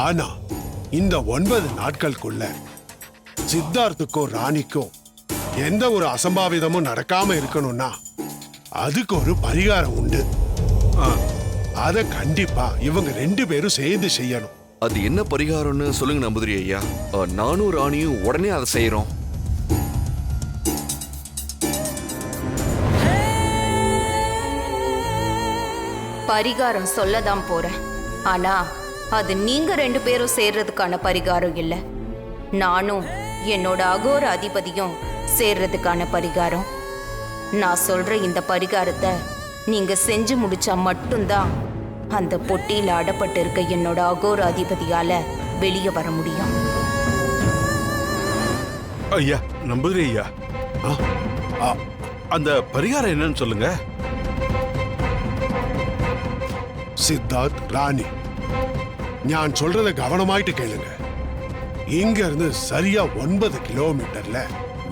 ஆனா இந்த 9 நாட்களுக்குள்ள சித்தார்த்துக்கும் ராணிக்கும் எந்த ஒரு அசம்பாவிதமும் நடக்காம இருக்கணும்னா அதுக்கு ஒரு பரிகாரம் உண்டு. அத கண்டிப்பா இவங்க 2 பேரும் சேர்ந்து செய்யணும். அது என்ன பரிகாரம்னு சொல்லுங்க நம்பூதிரி ஐயா. நானும் ராணியும் உடனே அதை செய்யறோம். பரிகாரம் சொல்லதான் போறேன். ஆனா அது நீங்க 2 பேரும் சேர்றதுக்கான பரிகாரம் இல்ல. நானும் என்னோட அகோர அதிபதியும் சேர்றதுக்கான பரிகாரம். நான் சொல்ற இந்த பரிகாரத்தை நீங்க செஞ்சு முடிச்சா மட்டும்தான் அந்த பொட்டியில அடப்பட்டு இருக்க என்னோட அகோர அதிபதியால வெளியே வர முடியும். ஐயா நம்புகிறே ஐயா, அந்த பரிகாரம் என்னன்னு சொல்லுங்க. சித்தார்த், ராணி, நான் சொல்றத கவனமாயிட்டு கேளுங்க. இங்க இருந்து சரியா 9 கிலோமீட்டர்ல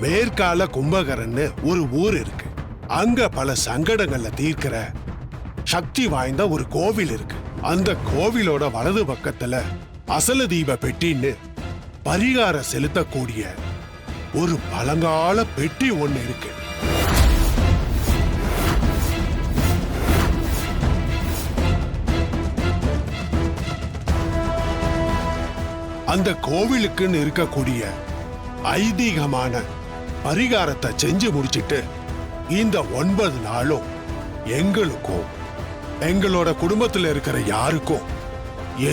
மேற்கால கும்பகரன்னு ஒரு ஊர் இருக்கு. அங்க பல சங்கடங்கள்ல தீர்க்கிற சக்தி வாய்ந்த ஒரு கோவில் இருக்கு. அந்த கோவிலோட வலது பக்கத்துல அசல தீப பெட்டின்னு பரிகாரம் செலுத்தக்கூடிய ஒரு பழங்கால பெட்டி ஒண்ணு இருக்கு. அந்த கோவிலுக்குன்னு இருக்கக்கூடிய ஐதீகமான பரிகாரத்தை செஞ்சு முடிச்சிட்டு இந்த 9 நாளும் எங்களுக்கும் எங்களோட குடும்பத்தில் இருக்கிற யாருக்கும்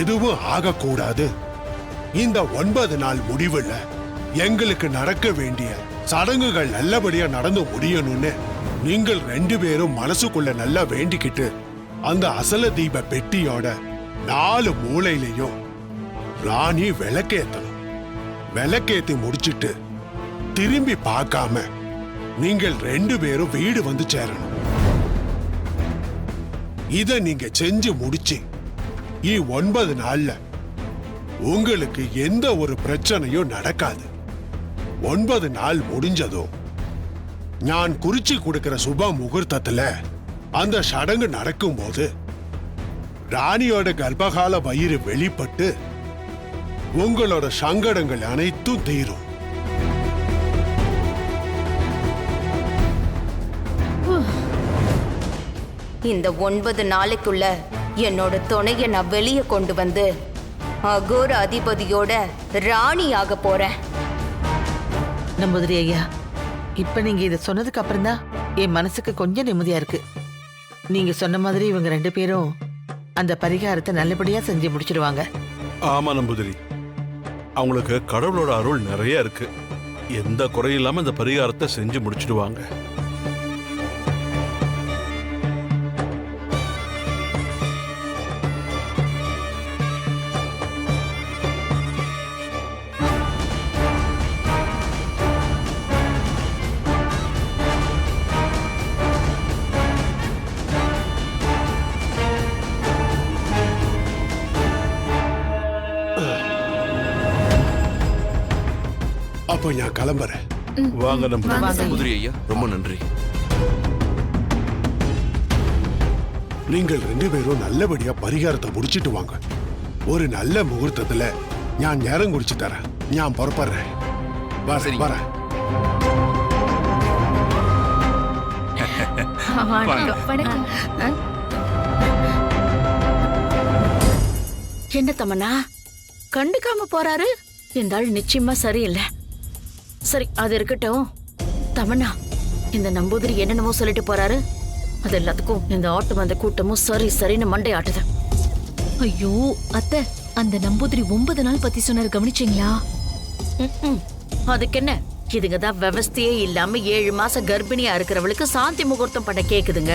எதுவும் ஆகக்கூடாது. இந்த 9 நாள் முடிவுல எங்களுக்கு நடக்க வேண்டிய சடங்குகள் நல்லபடியா நடந்து முடியணும்னு நீங்கள் 2 பேரும் மனசுக்குள்ள நல்லா வேண்டிக்கிட்டு அந்த அசல தீப பெட்டியோட 4 மூலையிலையும் ராணி விளக்கேத்தணும். விளக்கேத்தி முடிச்சிட்டு திரும்பி பார்க்காம நீங்கள் 2 பேரும் வீடு வந்து சேரணும். இத நீங்க செஞ்சு முடிச்சு 9 நாள்ல உங்களுக்கு எந்த ஒரு பிரச்சனையும் நடக்காது. 9 நாள் முடிஞ்சதும் நான் குறிச்சு கொடுக்கிற சுப முகூர்த்தத்துல அந்த சடங்கு நடக்கும் போது ராணியோட கர்ப்பகால வயிறு வெளிப்பட்டு உங்களோட சங்கடங்கள் அனைத்தும் தீரும். இந்த 9 நாளைக்குள்ள என்னோட துணையை நான் வெளியே கொண்டு வந்து அகோர அதிபதியோட ராணியாக போறேன். நம்பூதிரி ஐயா, இப்ப நீங்க இதை சொன்னதுக்கு அப்புறம் தான் என் மனசுக்கு கொஞ்சம் நிம்மதியா இருக்கு. நீங்க சொன்ன மாதிரி இவங்க 2 பேரும் அந்த பரிகாரத்தை நல்லபடியா செஞ்சு முடிச்சிடுவாங்க. ஆமா நம்பூதிரி, அவங்களுக்கு கடவுளோட அருள் நிறைய இருக்கு. எந்த குறையும் இல்லாம இந்த பரிகாரத்தை செஞ்சு முடிச்சிடுவாங்க. அப்போ நான் கிளம்புறேன். வாங்க நம்பூதிரி ஐயா, ரொம்ப நன்றி. நீங்கள் 2 பேரும் நல்லபடியா பரிகாரத்தை முடிச்சிட்டு வாங்க. ஒரு நல்ல முகூர்த்தத்துல நான் நேரம் குறிச்சு தரேன். நான் புறப்படுறேன். வரேன். என்ன தமன்னா கண்டுக்காம போறாரு? இந்த ஆள் நிச்சயமா சரியில்லை. சரி, அது இருக்கட்டும். தமன்னா, இந்த நம்பூதிரி என்னென்னமோ சொல்லிட்டு போறாரு. அது எல்லாத்துக்கும் இந்த ஆட்டு வந்த கூட்டமும் சரி சரின்னு மண்டை ஆட்டுது. ஐயோ அத்தை, அந்த நம்பூதிரி 9 நாள் பத்தி சொன்னாரு, கவனிச்சீங்களா? அதுக்கு என்ன, இதுங்கதான் விவஸ்தையே இல்லாம 7 மாசம் கர்ப்பிணியா இருக்கிறவளுக்கு சாந்தி முகூர்த்தம் பண்ண கேக்குதுங்க.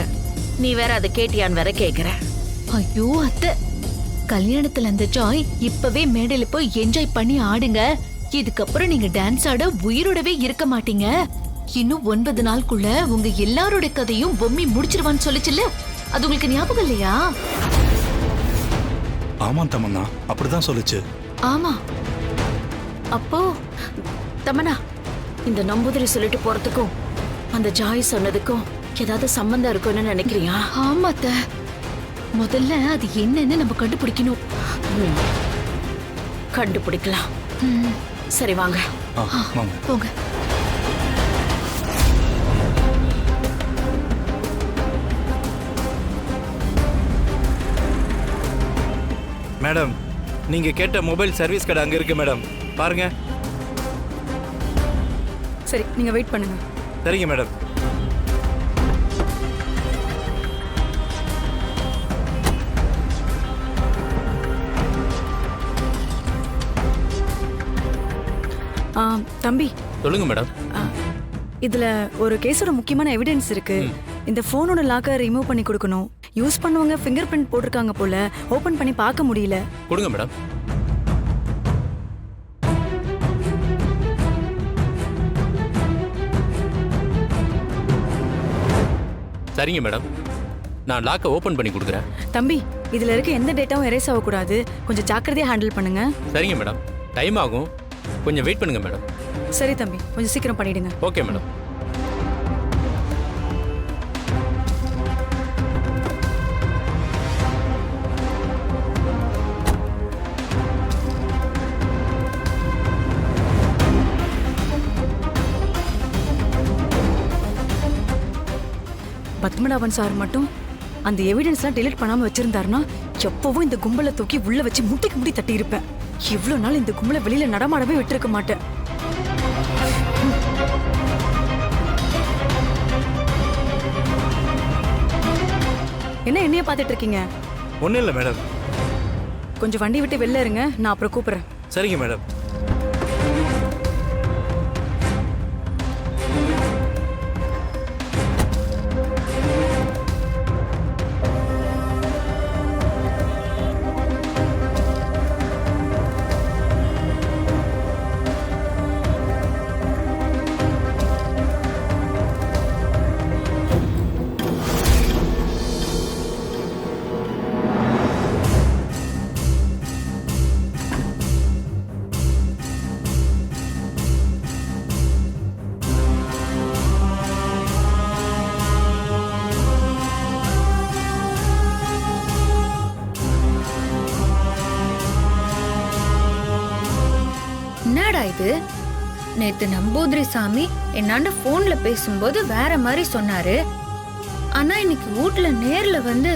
நீ வேற அதை கேட்டியான்னு வேற கேக்குற. ஐயோ அத்தை, கல்யாணத்துல அந்த ஜாய் இப்பவே மேடையில போய் என்ஜாய் பண்ணி ஆடுங்க. இதுக்கப்புறம் நீங்க டான்ஸ் ஆட உயிரோடவே இருக்க மாட்டீங்க. இன்னும் 9 நாளுக்குள்ள உங்க எல்லாரோட கதையும் பொம்மி முடிச்சிருவான்னு சொல்லிச்சுல்ல, அது உங்களுக்கு ஞாபகம் இல்லையா? ஆமா தமன்னா, அப்படிதான் சொல்லுச்சு. ஆமா. அப்போ தமன்னா, இந்த நம்பூதிரி சொல்லிட்டு போறதுக்கும் அந்த ஜாய் சொன்னதுக்கும் ஏதாவது சம்பந்தம் இருக்கும்னு நினைக்கிறியா? ஆமா அத்தை, முதல்ல அது என்னன்னு நம்ம கண்டுபிடிக்கணும். கண்டுபிடிக்கலாம். சரி வாங்க. வாங்க. போங்க. மேடம், நீங்க கேட்ட மொபைல் சர்வீஸ் கடை அங்க இருக்கு மேடம். பாருங்க. சரி, நீங்க வெயிட் பண்ணுங்க. சரிங்க மேடம். தம்பி, சொல்லுங்க மேடம். இதுல ஒரு கேஸோட முக்கியமான எவிடன்ஸ் இருக்கு. இந்த போனோட லாக்கை ரிமூவ் பண்ணி கொடுக்கணும். யூஸ் பண்ணவங்க ஃபிங்கர் பிரிண்ட் போட்டிருக்காங்க போல. ஓபன் பண்ணி பார்க்க முடியல. கொடுங்க மேடம். சரிங்க மேடம், நான் லாக்கை ஓபன் பண்ணி கொடுக்குறேன். தம்பி, இதுல இருக்க எந்த டேட்டாவும் எரேஸ் ஆகக்கூடாது. கொஞ்சம் ஜாக்கிரதையா ஹேண்டில் பண்ணுங்க. சரிங்க மேடம், டைம் ஆகும், கொஞ்சம் வெயிட் பண்ணுங்க மேடம். சரி தம்பி, கொஞ்சம் சீக்கிரம் பண்ணிடுங்க. Okay madam. பத்மநாபன் சார் மட்டும் அந்த எவிடன்ஸ்லாம் டெலீட் பண்ணாம வச்சிருந்தாருன்னா எப்பவும் இந்த கும்பலை தூக்கி உள்ள வச்சு முட்டிக்கு முடி தட்டி இருப்பேன். இவ்வளவு நாள் இந்த கும்பலை வெளியில நடமாடவே விட்டுருக்க மாட்டேன். என்ன என்னைய பார்த்துட்டு இருக்கீங்க? ஒன்றும் இல்லை மேடம். கொஞ்சம் வண்டி விட்டு வெளில இருங்க, நான் அப்புறம் கூப்பிடுறேன். சரிங்க மேடம். என்னடா இது? நேத்து நம்பூதிரி சாமி என்னாண்ட போன்ல பேசும்போது வேற மாதிரி சொன்னாரு. ஆனா இன்னைக்கு வீட்ல நேர்ல வந்து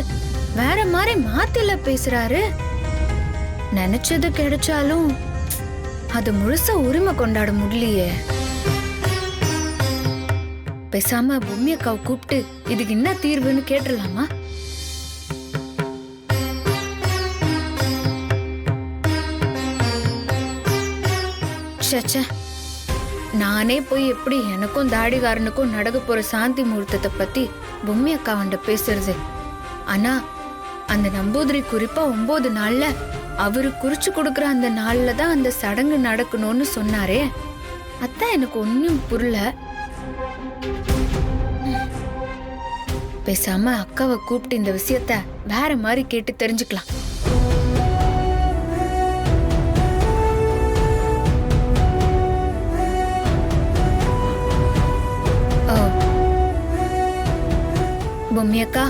வேற மாதிரி மாத்தில பேசுறாரு. நினைச்சது கிடைச்சாலும் அது முழுசா உரிமை கொண்டாட முடியலையே. பேசாம பொம்மி அக்காவை கூப்பிட்டு இதுக்கு என்ன தீர்வுன்னு கேட்டுடலாமா? ச்சே, நானே போய் எப்படி எனக்கும் தாடிகாரனுக்கும் நடக்க போற சாந்தி முகூர்த்தத்தை பத்தி பொம்மி அக்காவண்ட பேசுறது. ஆனா அந்த நம்பூதிரி குறிப்பா 9 நாள்ல அவரு குறிச்சு கொடுக்கற அந்த நாள்ல தான் அந்த சடங்கு நடக்கணும்னு சொன்னாரே. அதான் எனக்கு ஒன்னும் புரியல. பேசாம அக்காவை கூப்பிட்டு இந்த விஷயத்த வேற மாதிரி கேட்டு தெரிஞ்சுக்கலாம். பொம்மியக்கா,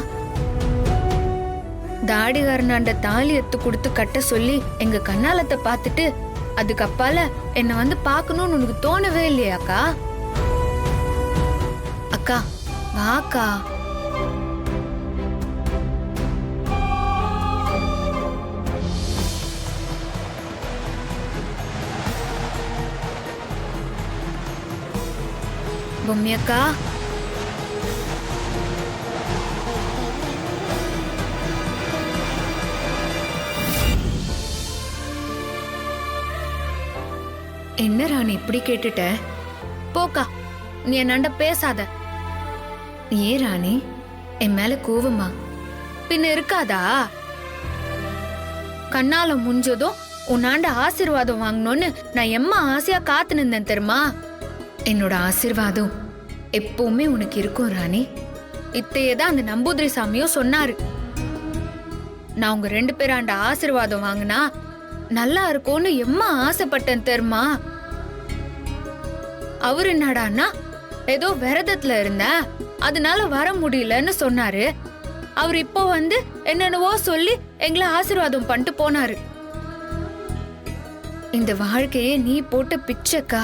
தாடிகாரனாண்ட தாலி எடுத்து கொடுத்து கட்ட சொல்லி எங்க கண்ணாலத்தை பார்த்துட்டு அதுக்கு அப்பால என்ன வந்து பார்க்கணும்னு உனக்கு தோணவே இல்லையாக்கா? அக்கா வாக்கா. பொம்மியக்கா, என்ன ராணி இப்படி கேட்டுட்ட? போக்கா, நீ என்னாண்ட பேசாத. ஏன் ராணி, என் மேல கோவமா? பின்ன இருக்காதா? கண்ணால முடிஞ்சதும் உன்னாண்ட ஆசீர்வாதம் வாங்கணும்னு நான் எம்மா ஆசையா காத்து நின்றேன் தெரியுமா? என்னோட ஆசீர்வாதம் எப்பவுமே உனக்கு இருக்கும் ராணி. இத்தையதான் அந்த நம்பூதிரி சாமியும் சொன்னாரு. நான் உங்க 2 பேராண்ட ஆசீர்வாதம் வாங்கினா நல்லா இருக்கும்னு எம்மா ஆசைப்பட்டேன் தெரியுமா? அவரு என்னடான்னா ஏதோ விரதத்துல இருந்த அதனால வர முடியலன்னு சொன்னாரு. அவர் இப்போ வந்து என்னென்னவோ சொல்லி எங்களை ஆசீர்வாதம் பண்ணிட்டு போனாரு. இந்த வாழ்க்கையே நீ போட்ட பிச்சைக்கா.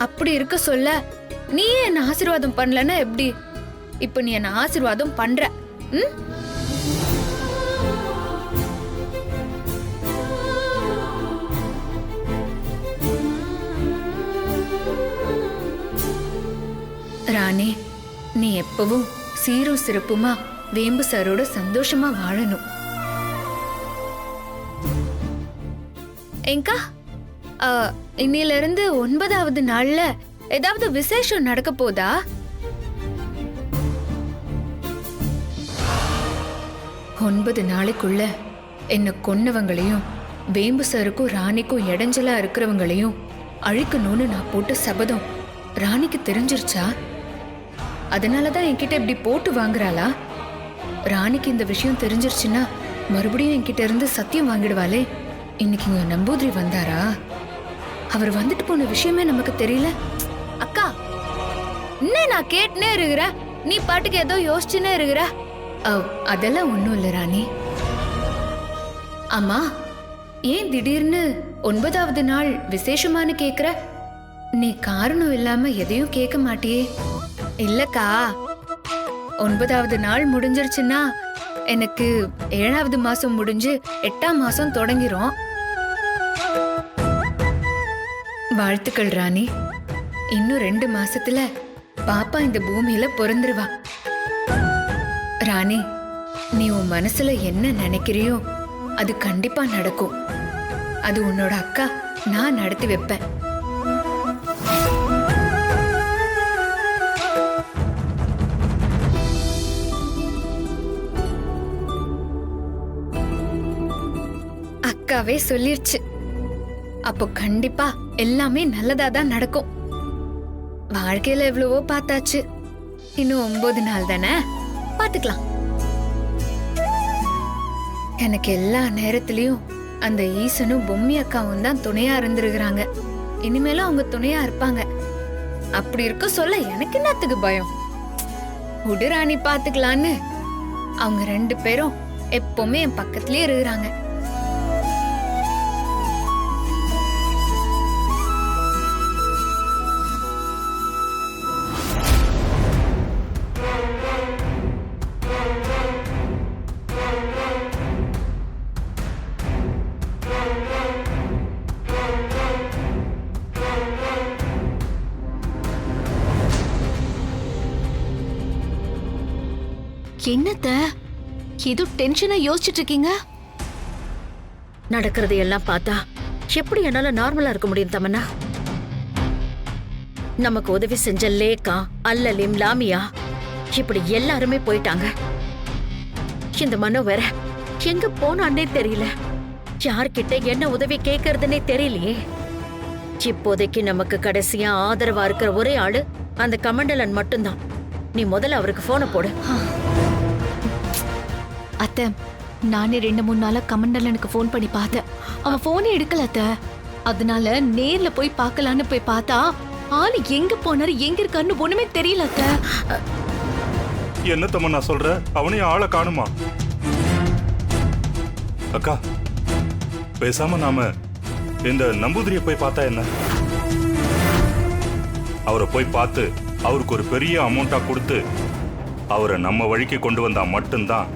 அப்படி இருக்க சொல்ல நீயே என்ன ஆசீர்வாதம் பண்ணலன்னா எப்படி? இப்ப நீ என்ன ஆசீர்வாதம் பண்ற. ம்? ராணி, நீ எப்பவும் சீரும் சிறப்புமா வேம்பு சாரோட சந்தோஷமா வாழணும். ஏங்கா, இன்னில இருந்து 9வது நாள்ல ஏதாவது விசேஷம் நடக்க போதா? ஒன்பது நாளைக்குள்ள என்ன கொன்னவங்களையும் வேம்பு சாருக்கும் ராணிக்கும் இடைஞ்சலா இருக்கிறவங்களையும் அழிக்கணும்னு நான் போட்ட சபதம் ராணிக்கு தெரிஞ்சிருச்சா? அதனாலதான் என்கிட்ட இப்படி போட்டு வாங்குறாளா? ராணிக்கு இந்த விஷயம் தெரிஞ்சிருச்சுன்னா மறுபடியும் என்கிட்ட இருந்து சத்தியம் வாங்கிடுவாளே. இன்னைக்கு இங்க நம்பூதிரி வந்தாரா? அவர் வந்துட்டு போன விஷயமே நமக்கு தெரியல. அக்கா, என்ன நான் கேட்டுனே இருக்கிற, நீ பாட்டுக்கு ஏதோ யோசிச்சுனே இருக்கிற. அதெல்லாம் ஒண்ணும் இல்ல ராணி. அம்மா, ஏன் திடீர்னு 9வது நாள் விசேஷமானு கேக்குற? நீ காரணம் இல்லாம எதையும் கேட்க மாட்டியே. இல்லக்கா, 9வது நாள் முடிஞ்சிருச்சுன்னா எனக்கு 7வது மாசம் முடிஞ்சு 8ஆம் மாசம் தொடங்கிரும். வாழ்த்துக்கள் ராணி. இன்னும் 2 மாசத்துல பாப்பா இந்த பூமியில பிறந்துருவா. ராணி, நீ உன் மனசுல என்ன நினைக்கிறியோ அது கண்டிப்பா நடக்கும். அது உன்னோட அக்கா நான் நடத்தி வைப்பேன். அக்காவே சொல்லிருச்சு. அப்போ கண்டிப்பா எல்லாமே நல்லதா தான் நடக்கும். வாழ்க்கையில எவ்வளவோ பார்த்தாச்சு. இன்னும் 9 நாள் தானே, பாத்துக்கலாம். எனக்கு எல்லா நேரத்திலயும் அந்த ஈசனும் பொம்மி அக்காவும் தான் துணையா இருந்திருக்கிறாங்க. இனிமேலும் அவங்க துணையா இருப்பாங்க. அப்படி இருக்க சொல்ல எனக்கு என்னத்துக்கு பயம்? உடுராணி பாத்துக்கலான்னு அவங்க 2 பேரும் எப்பவுமே என் பக்கத்திலே இருக்கிறாங்க. என்னத்த ஏதோ டென்ஷனா யோசிச்சுட்டு இருக்கீங்க? நடக்கிறது எல்லாம் பார்த்தா எப்படி என்னால நார்மலா இருக்க முடியும் தமன்னா? நமக்கு உதவி செஞ்ச லேக்கா, அல்லலிம், லாமியா இப்படி எல்லாருமே போயிட்டாங்க. இந்த மனோ வேற எங்க போனான்னே தெரியல. யார்கிட்ட என்ன உதவி கேட்கறதுன்னே தெரியலையே. இப்போதைக்கு நமக்கு கடைசியா ஆதரவா இருக்கிற ஒரே ஆளு அந்த கமண்டலன் மட்டும்தான். நீ முதல்ல அவருக்கு போனை போடு. அத்தை, நானே 2-3 நாளா கமண்டலனுக்கு ஃபோன் பண்ணி பார்த்தேன். அவன் போனே எடுக்கல அத்தை. அதனால நேர்ல போய் பார்க்கலான்னு போய் பார்த்தா ஆளு எங்க போனாரு, எங்க இருக்காருன்னு ஒண்ணுமே தெரியல அத்தை. என்ன தம்மண்ணா சொல்ற? அவனையும் ஆளை காணுமா? அக்கா, பேசாம நாம இந்த நம்பூதிரியை போய் பார்த்தா என்ன? அவரை போய் பார்த்து அவருக்கு ஒரு பெரிய அமௌண்டா கொடுத்து அவரை நம்ம வழிக்கு கொண்டு வந்தா மட்டும்தான்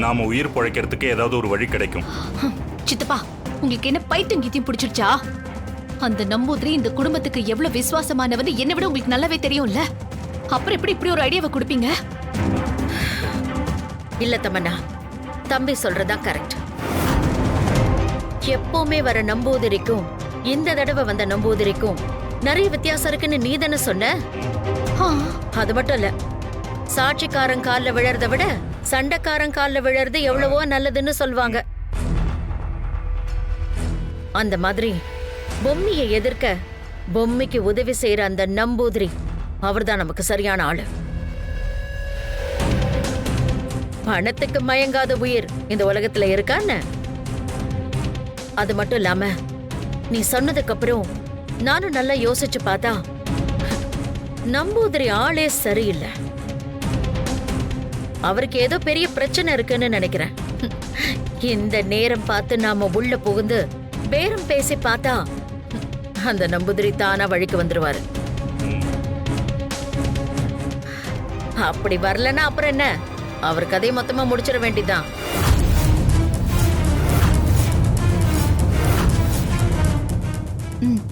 நாம உயிர் பழைக்கிறதுக்கு ஏதாவது ஒரு வழி கிடைக்கும். சித்தப்பா, உங்களுக்கு என்ன பைத்தியம் கீத்தியம் பிடிச்சிருச்சா? அந்த நம்பூதிரி இந்த குடும்பத்துக்கு எவ்வளவு விசுவாசமானவன்னு என்னை விட உங்களுக்கு நல்லாவே தெரியும்ல. அப்புறம் எப்படி இப்படி ஒரு ஐடியாவை கொடுப்பீங்க? இல்ல தமன்னா, தம்பி சொல்றதா கரெக்ட். எப்பவுமே வர நம்பூதிரிக்கும் இந்த தடவை வந்த நம்பூதிரிக்கும் நிறைய வித்தியாசம் இருக்குன்னு நீ தானே சொன்ன. அது மட்டும் இல்ல, சாட்சிக்காரன் கால்ல விழறத விட சண்டைக்காரன் கால்ல விழறது எவ்வளவோ நல்லதுன்னு சொல்வாங்க. அந்த மாதிரி பொம்மியை எதிர்க்க பொம்மிக்கு உதவி செய்யற அந்த நம்பூதிரி அவர்தான் நமக்கு சரியான ஆளு. பணத்துக்கு மயங்காத உயிர் இந்த உலகத்துல இருக்கான்னு. அது மட்டும் இல்லாம நீ சொன்னதுக்கு அப்புறம் நானும் நல்லா யோசிச்சு பார்த்தா நம்பூதிரி ஆளே சரியில்லை. அவருக்கு ஏதோ பெரிய பிரச்சனை இருக்குன்னு நினைக்கிறேன். இந்த நேரம் பார்த்து நாம உள்ள புகுந்து பேரம் பேசி பார்த்தா அந்த நம்பூதிரி தானா வழிக்கு வந்துருவாரு. அப்படி வரலன்னா அப்புறம் என்ன, அவர் கதையை மொத்தமா முடிச்சிட வேண்டியதான்.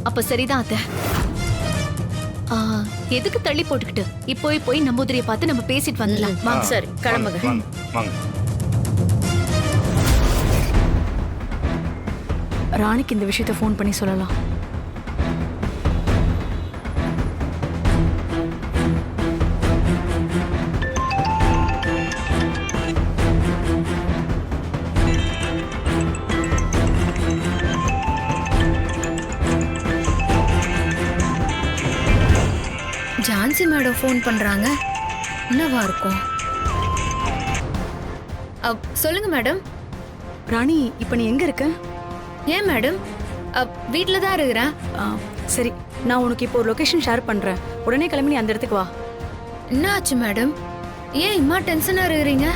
அப்ப சரிதான் அத்தை. எதுக்கு தள்ளி போட்டுக்கிட்டு போய் நம்பூதிரியை பார்த்து நம்ம பேசிட்டு வந்துடலாம். வாங்க. சரி, கிளம்புங்க. வாங்க, வாங்க. ராணிக்கு இந்த விஷயத்த ஃபோன் பண்ணி சொல்லலாம். ஜான்சி மேடம் ஃபோன் பண்றாங்க. என்னவா இருக்கும்? சொல்லுங்க மேடம். ராணி, இப்ப நீ எங்க இருக்க? ஏன் மேடம்? வீட்டில் தான் இருக்கிறேன். சரி, நான் உனக்கு இப்போ ஒரு லொகேஷன் ஷேர் பண்றேன். உடனே கிளம்பி நீ அந்த இடத்துக்கு வா. என்ன ஆச்சு மேடம்? ஏன் இம்மா டென்ஷனா இருக்கிறீங்க?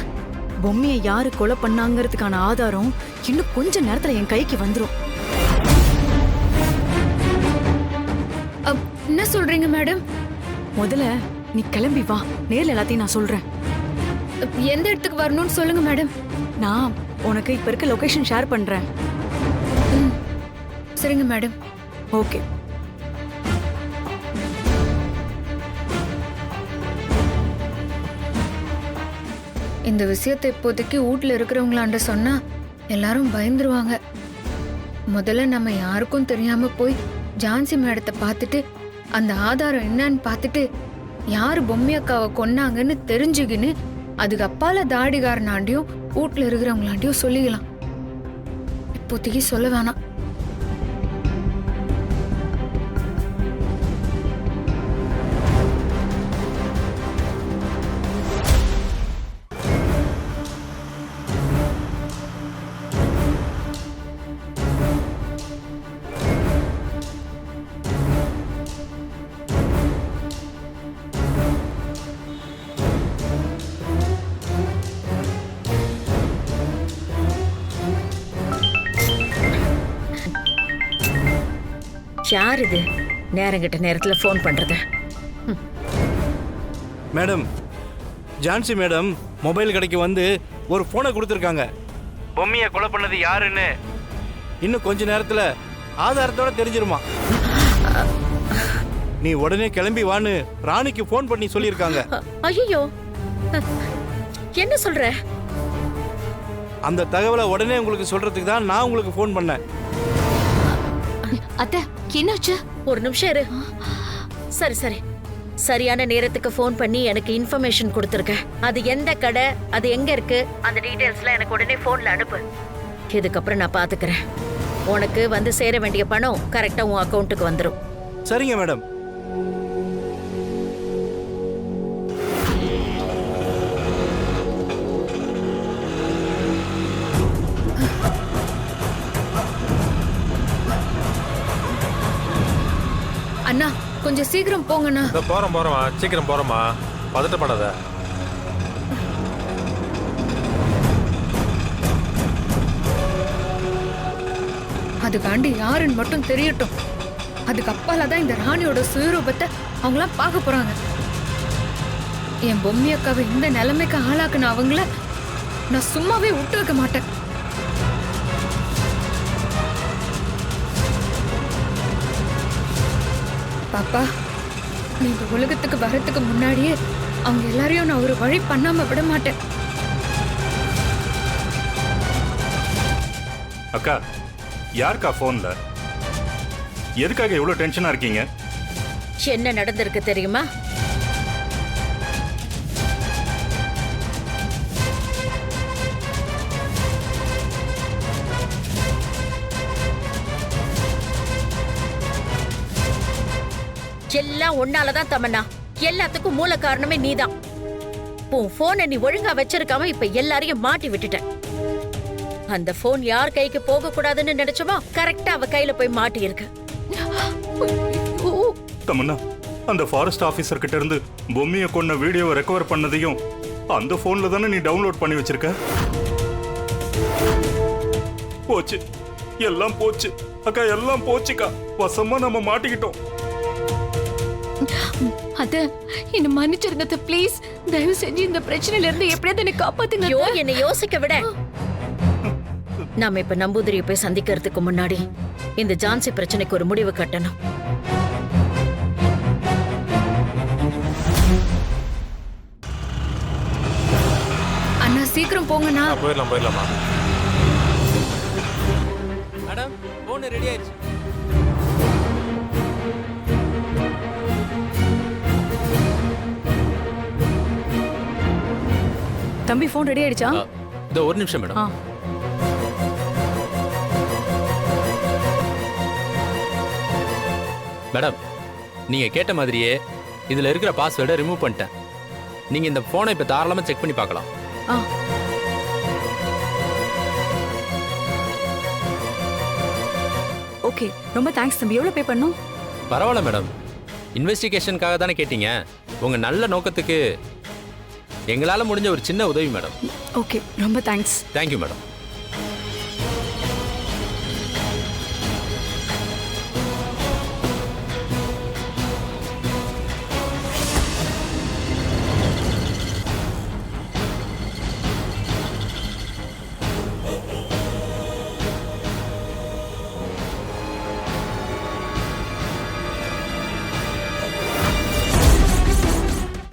பொம்மையை யாரு கொலை பண்ணாங்கிறதுக்கான ஆதாரம் இன்னும் கொஞ்ச நேரத்துல என் கைக்கு வந்துரும். என்ன சொல்றீங்க மேடம்? முதல்ல நீ கிளம்பி வா, நேர்ல எல்லாத்தையும் நான் சொல்றேன். எந்த இடத்துக்கு வரணும்னு சொல்லுங்க மேடம். நான் உனக்கு இப்ப இருக்க லொகேஷன் ஷேர் பண்றேன். சரிங்க மேடம். ஓகே. இந்த விஷயத்தை இப்போதைக்கு வீட்ல இருக்கிறவங்களாண்ட சொன்னா எல்லாரும் பயந்துருவாங்க. முதல்ல நம்ம யாருக்கும் தெரியாம போய் ஜான்சி மேடத்தை பார்த்துட்டு அந்த ஆதாரம் என்னன்னு பார்த்துட்டு யாரு பொம்மி அக்காவை கொன்னாங்கன்னு தெரிஞ்சுக்கின்னு அதுக்கு அப்பால தாடிகாரனாண்டியும் வீட்ல இருக்கிறவங்களாண்டியும் சொல்லிக்கலாம். இப்போதைக்கு சொல்ல வேணாம். யார் இது நேரங்கிட்ட நேரத்துல ஃபோன் பண்றது? மேடம், ஜான்சி மேடம் மொபைல் கடைக்கு வந்து ஒரு போனை கொடுத்துருக்காங்க. பொம்மையை கொலை பண்ணது யாருன்னு இன்னும் கொஞ்ச நேரத்துல ஆதாரத்தோட தெரிஞ்சிருமா. நீ உடனே கிளம்பி வான்னு ராணிக்கு போன் பண்ணி சொல்லியிருக்காங்க. ஐயோ, என்ன சொல்ற? அந்த தகவலை உடனே உங்களுக்கு சொல்றதுக்கு தான் நான் உங்களுக்கு போன் பண்ணேன். அத்தை, என்னாச்சு? ஒரு நிமிஷம் இரு. சரி சரி, சரியான நேரத்துக்கு ஃபோன் பண்ணி எனக்கு இன்ஃபர்மேஷன் கொடுத்துருக்க. அது எந்த கடை, அது எங்க இருக்கு, அந்த டீடைல்ஸ்லாம் எனக்கு உடனே ஃபோன்ல அனுப்பு. இதுக்கப்புறம் நான் பாத்துக்கிறேன். உனக்கு வந்து சேர வேண்டிய பணம் கரெக்டா உன் அக்கௌண்ட்டுக்கு வந்துடும். சரிங்க மேடம். அண்ணா, கொஞ்சம் சீக்கிரம் போங்கண்ணா. போறோமா, சீக்கிரம் போறோமா, பதட்டப்படாத. அதுக்காண்டி யாருன்னு மட்டும் தெரியட்டும். அதுக்கு அப்பால தான் இந்த ராணியோட சுயரூபத்தை அவங்களாம் பார்க்க போறாங்க. என் பொம்மி அக்காவை இந்த நிலைமைக்கு ஆளாக்குன அவங்கள நான் சும்மாவே விட்டு வைக்க மாட்டேன். பாப்பா, நீங்க உலகத்துக்கு வரத்துக்கு முன்னாடியே அவங்க எல்லாரையும் நான் ஒரு வழி பண்ணாம விட மாட்டேன். அக்கா, யாருக்கா போன்ல? எதுக்காக இவ்வளவு டென்ஷனா இருக்கீங்க? என்ன நடந்திருக்கு தெரியுமா? எல்லாம் உன்னாலதான் தமன்னா. எல்லாத்துக்கும் மூல காரணமே நீதான். உன் போனை நீ ஒழுங்கா வச்சிருக்காம இப்ப எல்லாரையும் மாட்டி விட்டுட்ட. அந்த போன் யார் கைக்கு போக கூடாதுன்னு நினைச்சோமோ கரெக்டா அவ கையில போய் மாட்டி இருக்கு. தமன்னா, அந்த ஃபாரஸ்ட் ஆபீசர் கிட்ட இருந்து பொம்மையை கொன்ன வீடியோவை ரெக்கவர் பண்ணதையும் அந்த போன்ல தானே நீ டவுன்லோட் பண்ணி வச்சிருக்க? போச்சு, எல்லாம் போச்சு அக்கா, எல்லாம் போச்சுக்கா. வசமா நம்ம மாட்டிக்கிட்டோம். அத என்ன மன்னிச்சிருங்க அத்தை, ப்ளீஸ். தயவு செஞ்சு இந்த பிரச்சனையில இருந்து எப்படியாவது என்னை காப்பாத்துங்க ஐயோ அத்தை. என்னை யோசிக்க விட. நாம இப்ப நம்பூதிரியை போய் சந்திக்கிறதுக்கு முன்னாடி இந்த ஜான்சி பிரச்சனைக்கு ஒரு முடிவு கட்டணும். அண்ணா சீக்கிரம் போங்கண்ணா. போயிடலாமா? மேடம் போன் ரெடி ஆயிடுச்சு. தம்பி ஃபோன் ரெடி ஆயிடுச்சா? இதோ ஒரு நிமிஷம் மேடம். மேடம் நீங்க கேட்ட மாதிரியே இதுல இருக்கிற பாஸ்வேர்டை ரிமூவ் பண்ணிட்டேன். நீங்க இந்த போனை இப்ப தாராளமா செக் பண்ணி பார்க்கலாம். ஓகே, ரொம்ப தேங்க்ஸ் தம்பி. எவ்வளவு பே பண்ணணும்? பரவாயில்ல மேடம், இன்வெஸ்டிகேஷனுக்காக தானே கேட்டீங்க. உங்க நல்ல நோக்கத்துக்கு எங்களால முடிஞ்ச ஒரு சின்ன உதவி மேடம். ஓகே, ரொம்ப தேங்க்ஸ். Thank you madam.